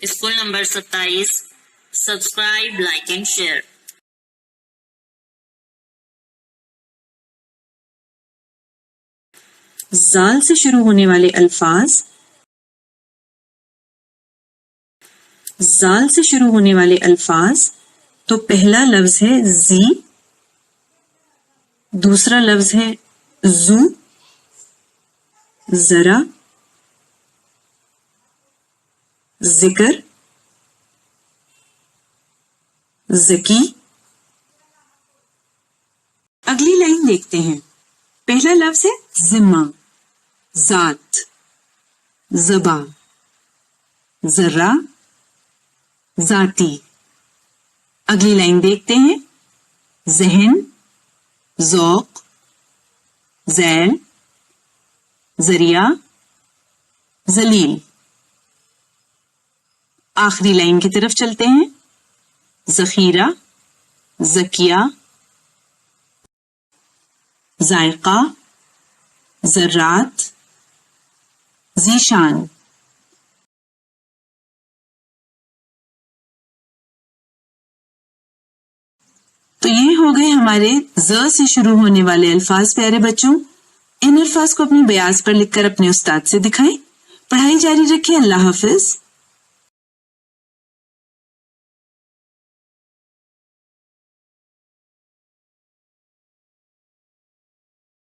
School number 27. Subscribe, like and share. زال سے شروع ہونے والے الفاظ. زال سے شروع ہونے والے الفاظ تو پہلا لفظ ہے زی، دوسرا لفظ ہے زو، ذرا، ذکر، ذکی. اگلی لائن دیکھتے ہیں. پہلا لفظ ہے ذمہ، ذات، زبا، ذرہ، ذاتی. اگلی لائن دیکھتے ہیں. ذہن، ذوق، ذیل، ذریعہ، ذلیل. آخری لائن کی طرف چلتے ہیں. ذخیرہ، ذکیہ، ذائقہ، ذرات، ذیشان. تو یہ ہو گئے ہمارے ز سے شروع ہونے والے الفاظ. پیارے بچوں، ان الفاظ کو اپنی بیاض پر لکھ کر اپنے استاد سے دکھائیں. پڑھائی جاری رکھیں. اللہ حافظ.